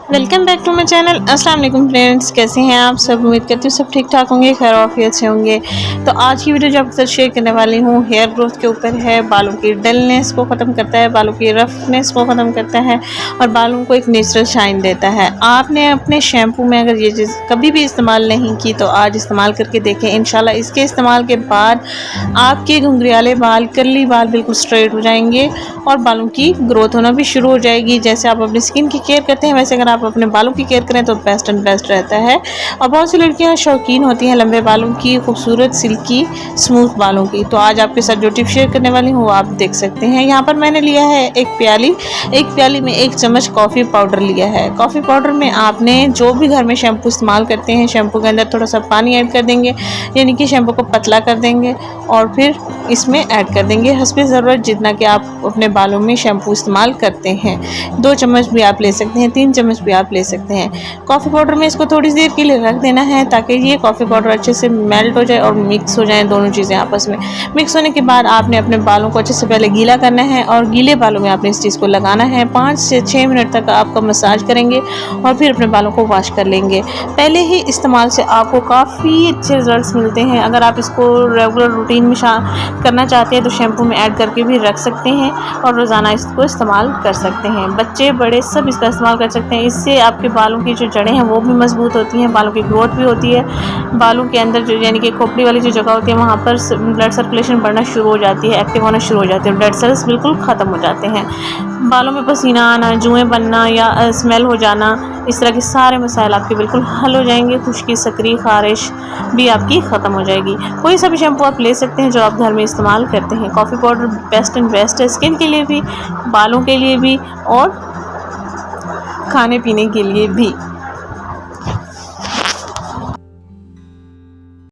Welcome back to my channel. अस्सलाम वालेकुम friends, कैसे हैं आप सब। उम्मीद करती हूँ सब ठीक ठाक होंगे, खैर आफियत से होंगे। तो आज की वीडियो जो आपके साथ शेयर करने वाली हूँ हेयर ग्रोथ के ऊपर है। बालों की डलनेस को ख़त्म करता है, बालों की रफनेस को ख़त्म करता है और बालों को एक नेचुरल शाइन देता है। आपने अपने शैम्पू में अगर ये चीज़ कभी भी इस्तेमाल नहीं की तो आज इस्तेमाल करके देखें। इंशाल्लाह इसके इस्तेमाल के बाद आपके घुंघराले बाल, कर्ली बाल बिल्कुल स्ट्रेट हो जाएंगे और बालों की ग्रोथ होना भी शुरू हो जाएगी। जैसे आप अपनी स्किन की केयर करते हैं वैसे अगर आप अपने बालों की केयर करें तो बेस्ट एंड बेस्ट रहता है। और बहुत सी लड़कियां शौकीन होती हैं लंबे बालों की, खूबसूरत सिल्की स्मूथ बालों की। तो आज आपके साथ जो टिप शेयर करने वाली हूँ वो आप देख सकते हैं। यहाँ पर मैंने लिया है एक प्याली में 1 चम्मच कॉफ़ी पाउडर लिया है। कॉफ़ी पाउडर में आपने जो भी घर में शैम्पू इस्तेमाल करते हैं, शैम्पू के अंदर थोड़ा सा पानी ऐड कर देंगे, यानी कि शैम्पू को पतला कर देंगे और फिर इसमें ऐड कर देंगे हस्बे ज़रूरत जितना कि आप अपने बालों में शैम्पू इस्तेमाल करते हैं। 2 चम्मच भी आप ले सकते हैं, 3 चम्मच भी आप ले सकते हैं। कॉफ़ी पाउडर में इसको थोड़ी देर के लिए रख देना है ताकि ये कॉफ़ी पाउडर अच्छे से मेल्ट हो जाए और मिक्स हो जाए दोनों चीज़ें आपस में। मिक्स होने के बाद आपने अपने बालों को अच्छे से पहले गीला करना है और गीले बालों में आपने इस चीज़ को लगाना है। 5 से 6 मिनट तक आपका मसाज करेंगे और फिर अपने बालों को वॉश कर लेंगे। पहले ही इस्तेमाल से आपको काफ़ी अच्छे रिजल्ट्स मिलते हैं। अगर आप इसको रेगुलर रूटीन में करना चाहते हैं तो शैम्पू में ऐड करके भी रख सकते हैं और रोज़ाना इसको इस्तेमाल कर सकते हैं। बच्चे बड़े सब इसका इस्तेमाल कर सकते हैं। इससे आपके बालों की जो जड़ें हैं वो भी मजबूत होती हैं, बालों की ग्रोथ भी होती है। बालों के अंदर जो यानी कि खोपड़ी वाली जो जगह होती है वहाँ पर ब्लड सर्कुलेशन बढ़ना शुरू हो जाती है, एक्टिव होना शुरू हो जाती है, डेड सेल्स बिल्कुल ख़त्म हो जाते हैं। बालों में पसीना आना, जुएँ बनना या स्मेल हो जाना, इस तरह के सारे मसाइल आपके बिल्कुल हल हो जाएंगे। खुश्की, सकरी, खारिश भी आपकी ख़त्म हो जाएगी। कोई सा भी शैम्पू आप ले सकते हैं जो आप घर में इस्तेमाल करते हैं। Coffee powder best and best है स्किन के लिए भी, बालों के लिए भी और खाने पीने के लिए भी।